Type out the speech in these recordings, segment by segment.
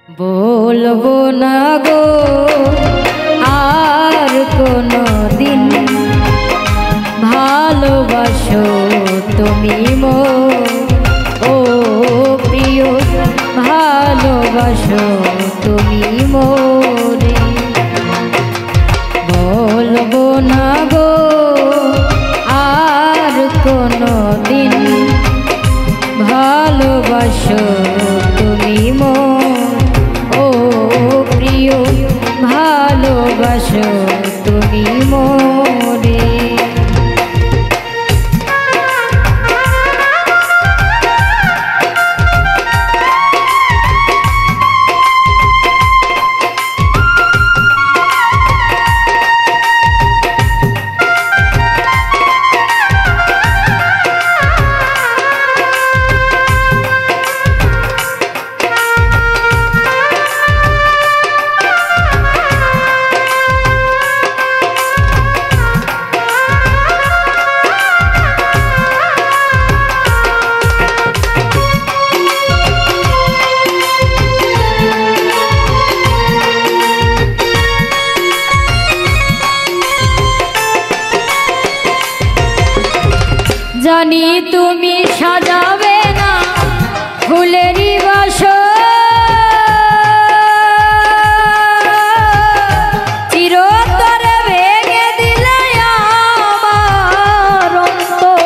বলবো না গো আর কোনো দিন ভালোবাসো তুমি ও প্রিয় ভালোবাসো তুমি মোরে। বলবো না গো আর কোনো দিন ভালোবাসো তুমি ও প্রিয় ভালোবাসো তুমি মোরে। জানি তুমি সাজাবে না ফুলেরই বাসর, চিরতরে ভেঙে দিলে আমার অন্তর।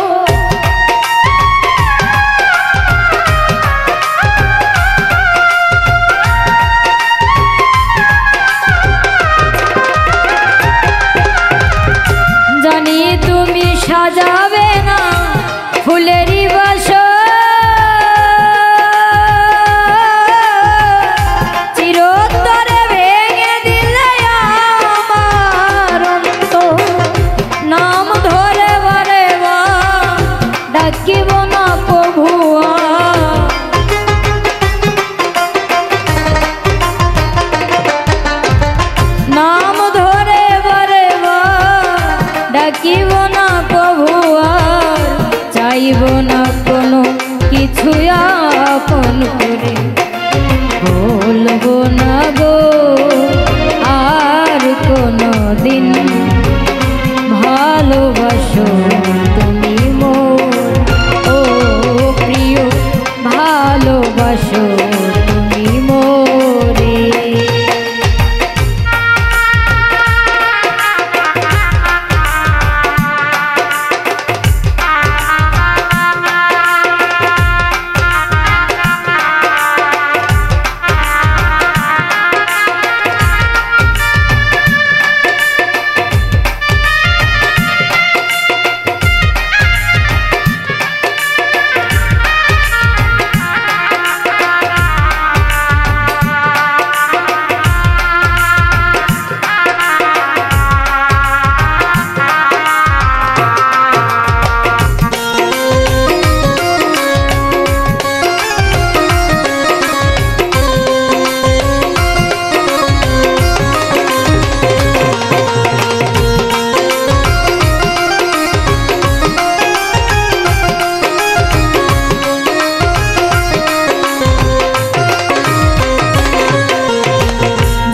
জানি তুমি সাজাবে না ফুলেরই বাসর, চিরতরে ভেঙে দিলে আমার অন্তর। নাম ধরে বারে বার ডাকিব না প্রভুয়া, নাম ধরে বারে বার ডাকিব না প্রভুয়া। চাইব না কোনো কিছু আপন করে, বলবো না গো আর কোনো দিন ভালোবাসো তুমি ও প্রিয় ভালোবাসো তুমি মোরে।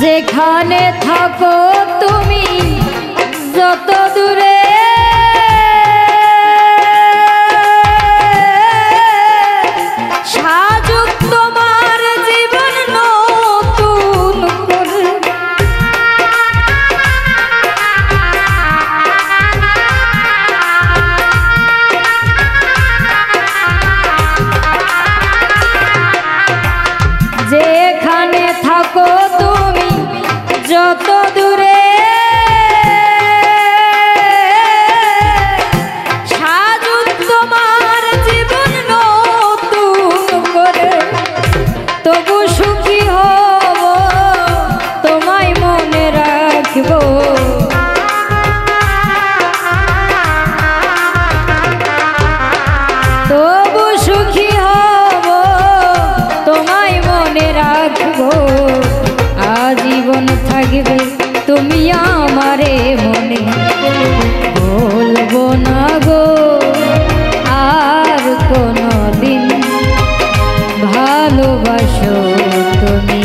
যেখানে থাকো তুমি যত দূরে, সাজুক তোমার জীবন নতুন করে। যেখানে থাকো তুমি যত দূরে, সাজুক তোমার জীবন নতুন করে। তবু সুখী হব তোমায় মনে রাখব, তবু সুখী হব তোমায় মনে রাখব। আজীবন থাকবে তুমি আমারে মনে, বলবো না গো আর কোনো দিন ভালোবাসো তুমি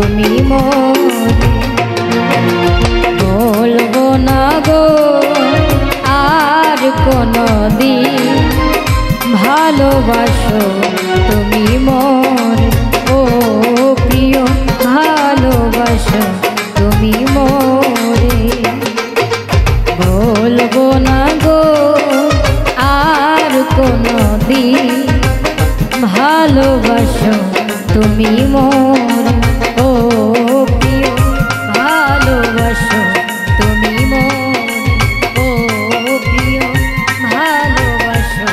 তুমি মোরে। বলবো না গো আর কোনদিন ভালোবাসো তুমি মোরে। ও প্রিয় ভালোবাসো তুমি মোরে। বলবো না গো আর কোনদিন ভালোবাসো তুমি মোরে। ও প্রিয় ভালোবাসো তুমি মোরে। ও প্রিয় ভালোবাসো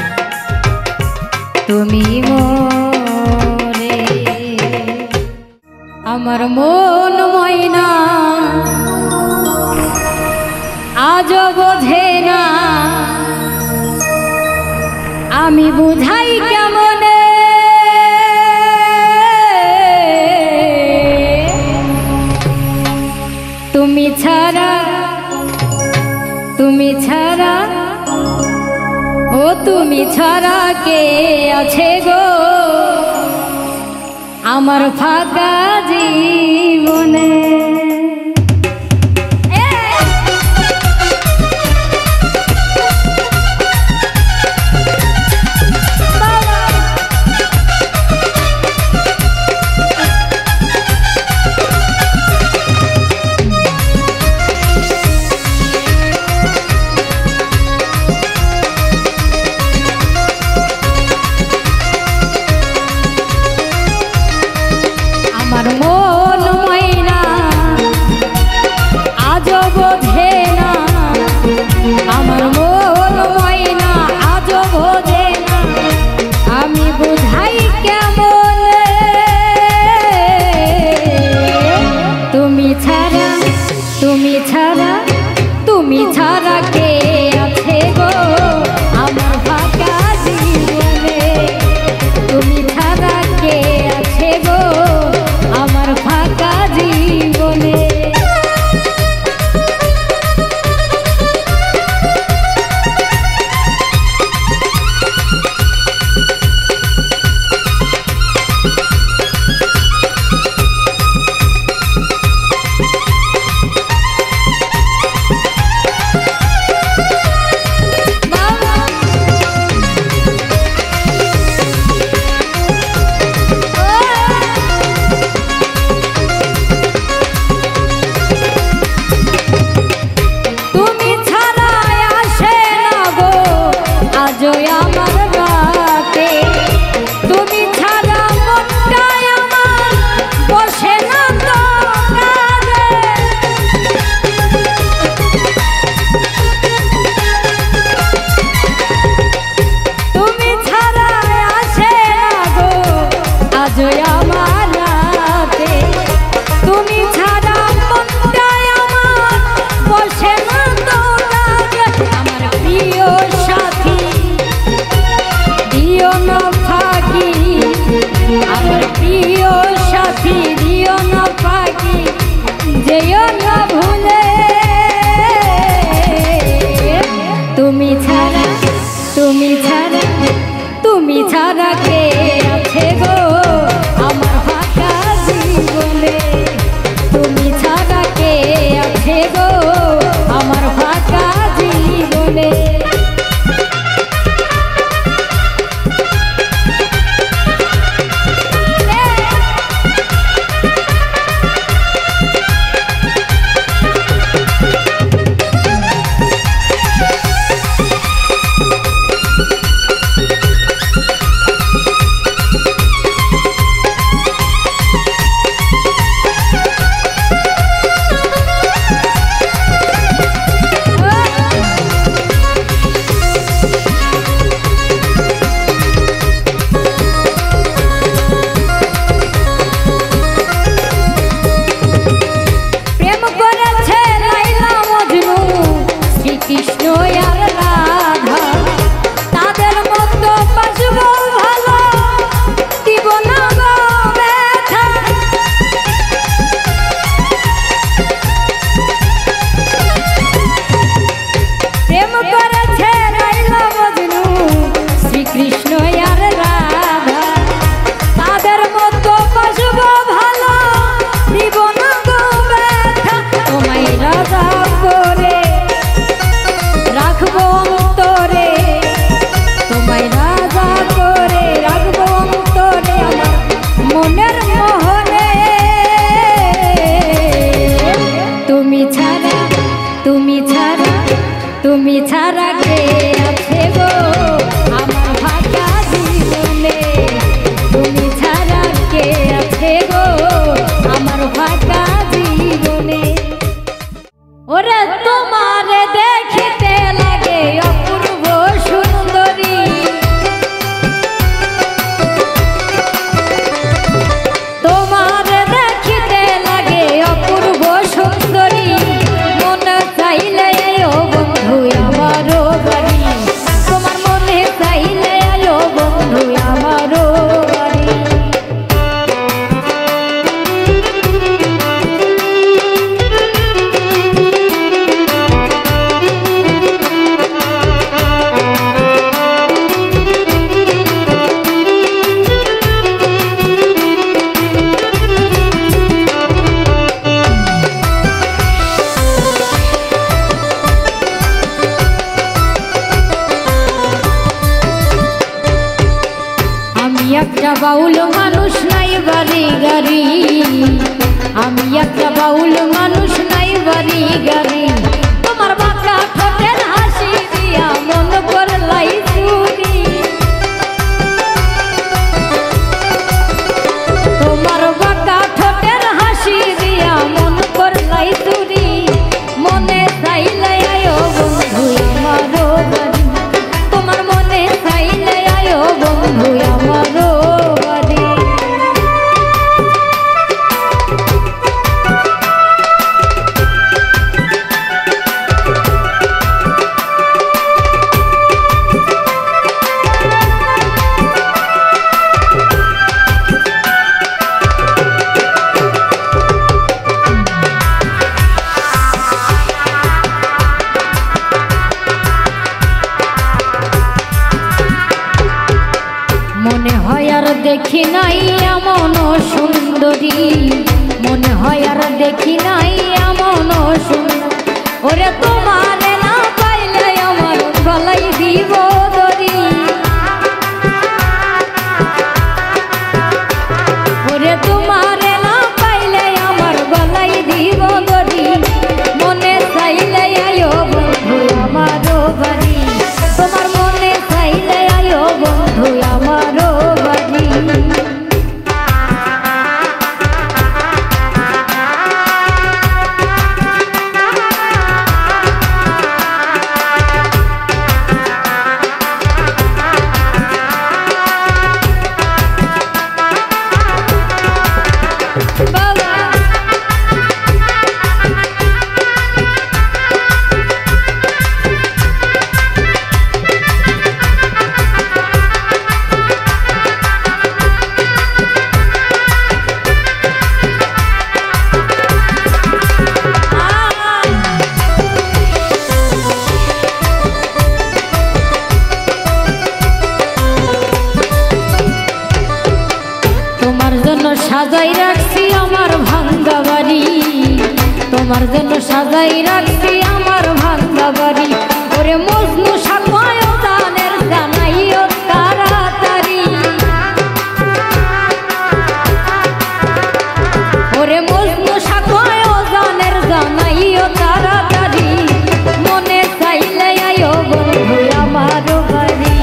তুমি মোরে। আমার মন ময়না আজও বোঝে না, আমি বুঝাই কেমনে। তুমি ছাড়া, তুমি ছাড়া, ও তুমি ছাড়া কে আছে গো আমার ফাঁকা জীবনে। আমার মন ময়না আজও বোঝে না, আমার মন ময়না আজও বোঝে না, আমি বুঝাই কেমন। তুমি ছাড়া, তুমি ছাড়া, তুমি ছাড়া কে আছে গো আমার ফাঁকা জীবনে। তুমি ছাড়া কে আছে গো আমার ফাঁকা জীবনে। তুমি ছাড়া, তুমি ছাড়া, তুমি ছাড়া কে আছে গো আমার ফাঁকা জীবনে। তুমি ছাড়া কে আছে গো আমার ফাঁকা জীবনে। বাউল মানুষ নাই বাড়ি গাড়ি, আমি একটা বাউল মানুষ নাই বাড়ি গাড়ি। তোমার বাঁকা ঠোঁটের হাসি দিয়া মন করলাই চুরি, তোমার বাঁকা ঠোঁটের হাসি দিয়া মন করলাই চুরি। মনে চাইলে আয়ো বন্ধু আমারও বাড়ি, তোমার মনে চাইলে আয়ো বন্ধু আমারও বাড়ি। মনে হয় আর দেখি নাই এমন সুন্দরী, মনে হয় আর দেখি নাই এমন সুন্দর। ওরে তোমারে না পাইলে আমার গলাই দিব দড়ি, ওরে তোমারে না পাইলে আমার গলাই দিব দড়ি। মনে চাইলে আয়ো বন্ধু আমারও বাড়ি, তোমার মনে চাইলে আয়ো বন্ধু আমারও বাড়ি। সাজাই রাখছি আমার ভাঙ্গা বাড়ি, তোমার জন্য সাজাই রাখছি আমার ভাঙ্গা বাড়ি। ওরে মজনু সাকয় দানের জানাইও তাড়াতাড়ি, ওরে মজনু সাকয় দানের জানাইও তাড়াতাড়ি। মনে চাইলে আয়ো বন্ধু আমারও বাড়ি,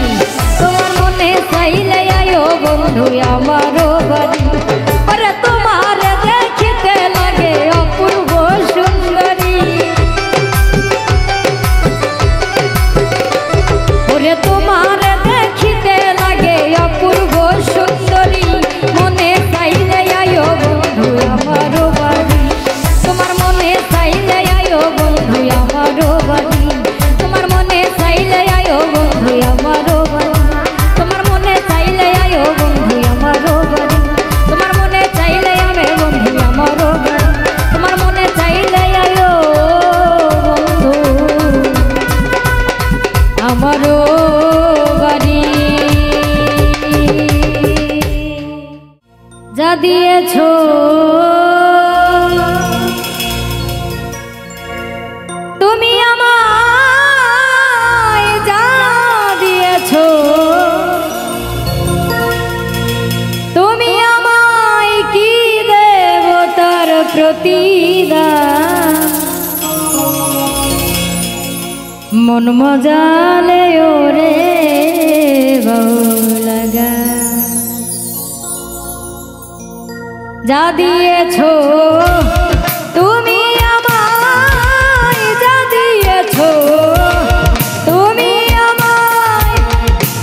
তোমার মনে চাইলে আয়ো বন্ধু আমারও বাড়ি। ওরে তোমার দেখিতে লাগে অপূর্ব সুন্দরী, ওরে তোমার দেখিতে লাগে অপূর্ব সুন্দরী। মনে চাইলে আয়ো বন্ধু আমারও বাড়ি, তোমার মনে চাইলে আয়ো বন্ধু আমারও বাড়ি, তোমার মনে চাইলে আয়ো বন্ধু আমারও বাড়ি, তোমার মনে চাইলে আয়ো বন্ধু আমারও বাড়ি, তোমার মনে চাইলে আমি বন্ধু আমারও বাড়ি, তোমার মনে চাইলে আয়ো বন্ধু আমারও বাড়ি। যা দিয়েছো তুমি আমায়, যা দিয়েছো তুমি আমায়, কি দেব তার প্রতিদান। মন মজালে ওরে বউলাগা, যা দিয়েছো তুমি আমায়, যা দিয়েছো তুমি আমায়,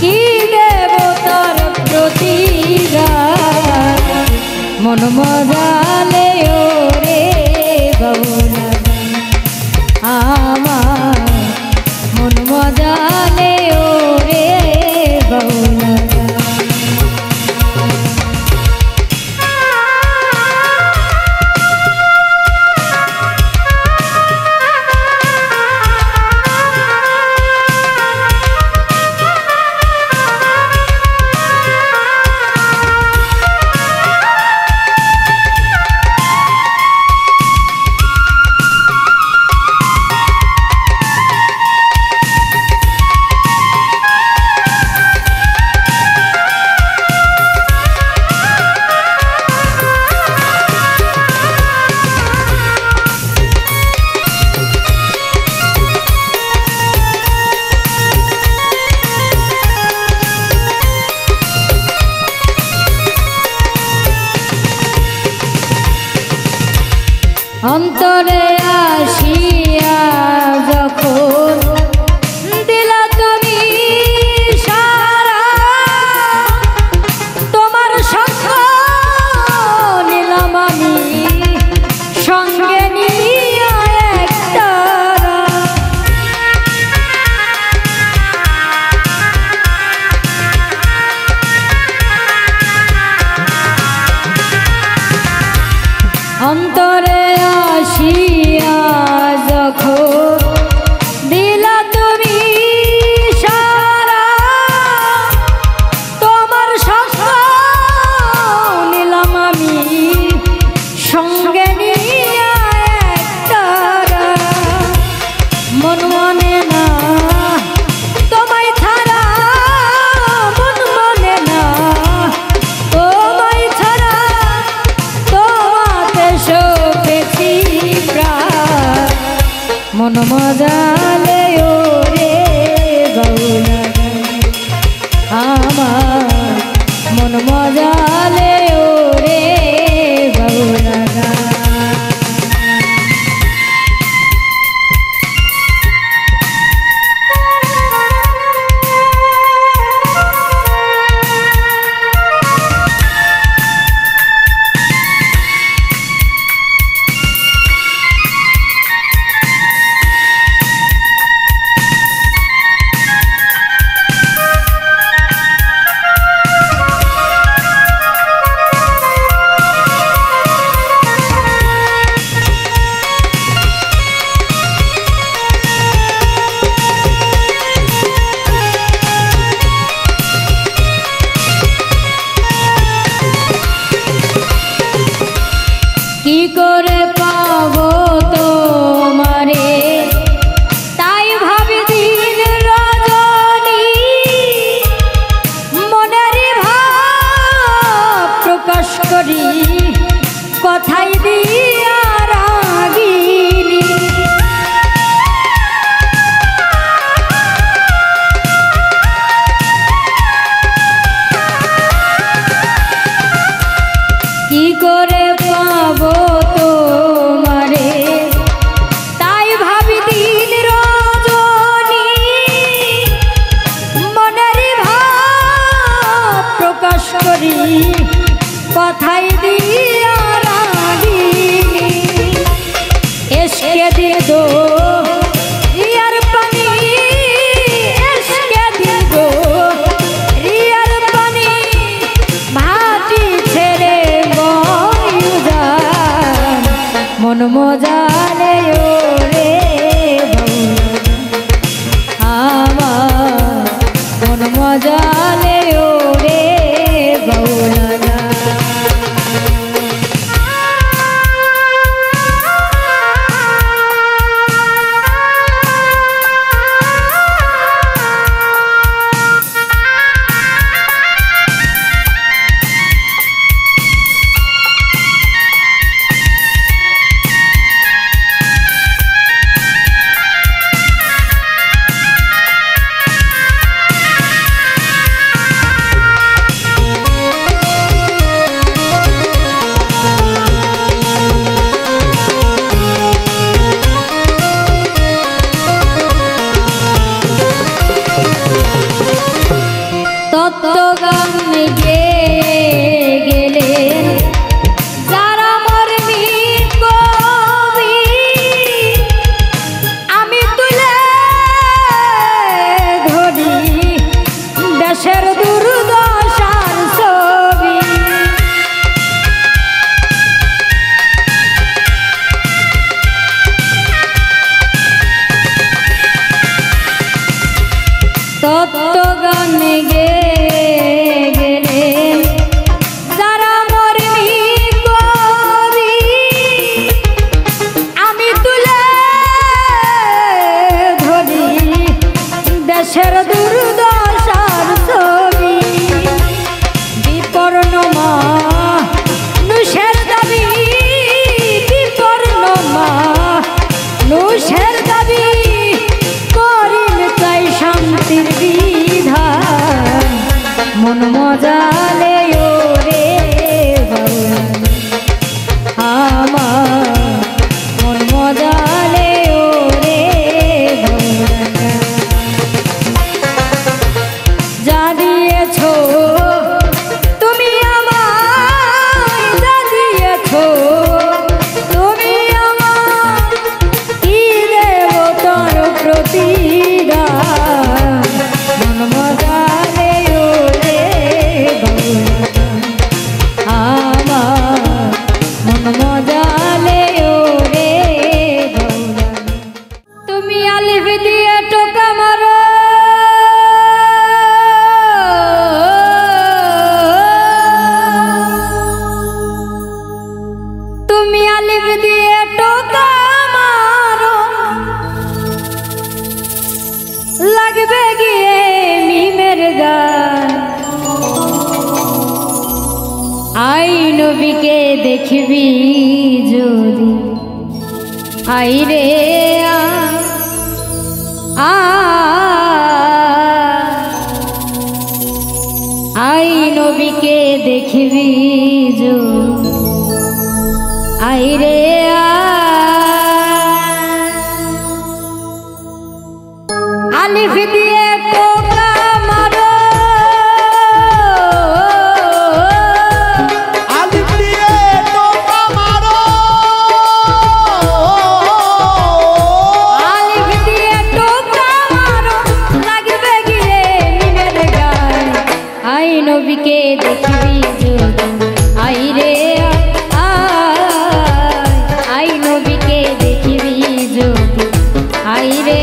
কি দেব তার প্রতিদান। মন মজালে ওরে বউলাগা আমার, মন মজালে ওরে বউলাগা। অন্তরে আসিয়া যখন দিলা তুমি সারা, তোমার সঙ্গ নিলাম আমি সঙ্গে নিয়ে একতারা। অন্তরে আসিয়া যখন দিলা তুমি সারা, তোমার সঙ্গ নিলাম আমি সঙ্গে নিয়ে একতারা। মন মানে না তোমায় ছাড়া, মন মানে না তোমায় ছাড়া, তোমাতে সপেছি প্রাণ। মন মজালে ওরে বাউলা আমার, মন মজালে ওরে বাউলা। কি করে পাবো তোমারে তাই ভাবি দিন রজনী, মনের ভাব প্রকাশ করি কথাই দিয়া রাগিনী। কি করে পাবো তোমারে তাই ভাবি দিন রজনী, মনের ভাব প্রকাশ করি কথাই দিয়া রাগিনী। এসকে দিন দো রিয়ার পানি, এসকে দিন দো রিয়ার পানি, ভাটি ছেড়ে মন মজালে ওরে আমার, মন মজালে ওরে বাউলা। দয়ালে ওরে দয়ালে তুমি আলিফ দিয়ে টোকা মারো তুমি আলিফ দিয়ে টোকা মারো লাগবে গিয়ে মিমের গান আই নবীকে দেখবি যদি আই রে আই নবীকে দেখবি যদি আই রে আলিফ দিয়ে টোকা মারো আলিফ দিয়ে টোকা মারো আলিফ দিয়ে টোকা মারো লাগবে গিয়ে মিমের গান আই নবীকে দেখবি যদি আই রে আই নবীকে দেখবি যদি আই রে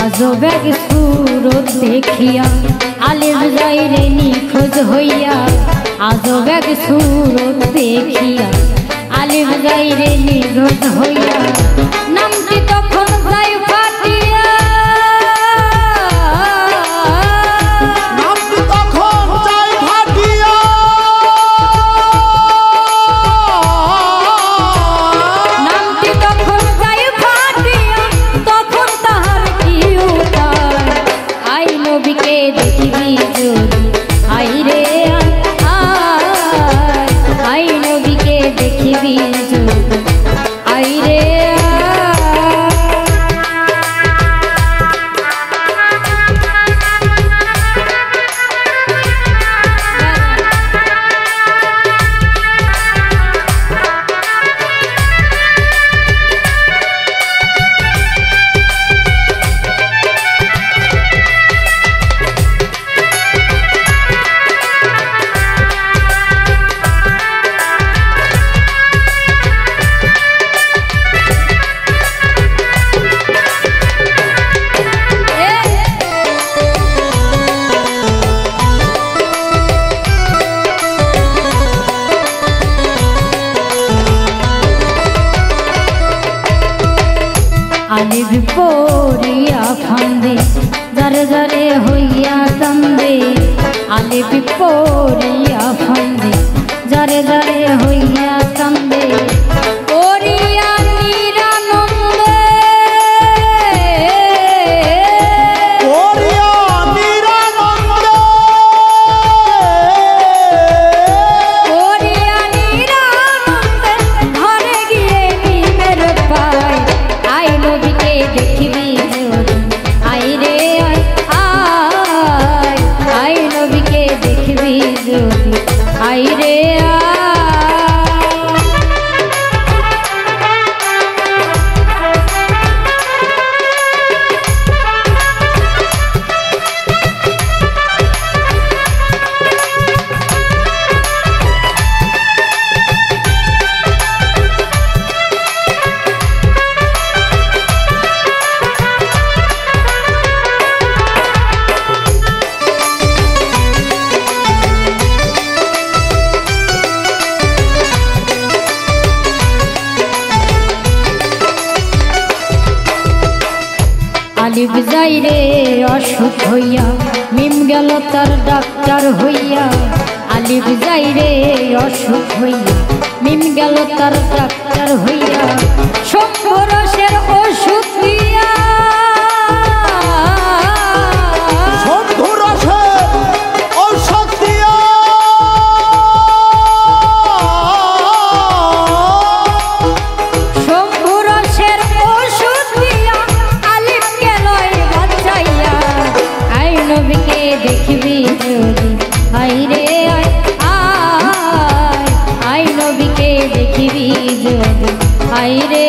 আজব এক সুরত দেখিয়া আলিফ যাইরে নিখোঁজ হইয়া আজব এক সুরত দেখিয়া আলিফ যাইরে নিখোঁজ হইয়া নামটি তখন যাই ফাটিয়া নামটি তখন যাই ফাটিয়া নামটি তখন যাই ফাটিয়া তখন তাহার কি উপায় আই নবীকে দেখবি যদি আই রে আই নবীকে দেখবি যদি আই রে আলিফ পড়িয়া ফান্দে জারে জারে হইয়া কান্দে আলিফ পড়িয়া ফান্দে জারে জারে হইয়া কান্দে পড়িয়া নিরানন্দে পড়িয়া নিরানন্দে পড়িয়া নিরানন্দে ঘরে গিয়ে মিমের পায় আই নবীকে দেখবি যদি আই রে আই নবীকে দেখবি যদি আই রে আলিফ যাইরে অসুখ হইয়া মিম গেল তার ডাক্তার হইয়া আলিফ যাইরে অসুখ হইয়া মিম গেল তার ডাক্তার হইয়া শম্ভরসের ওষুধ দিয়া শম্ভরসের আই রে আই আই আই নবীকে দেখিবি যদি আই রে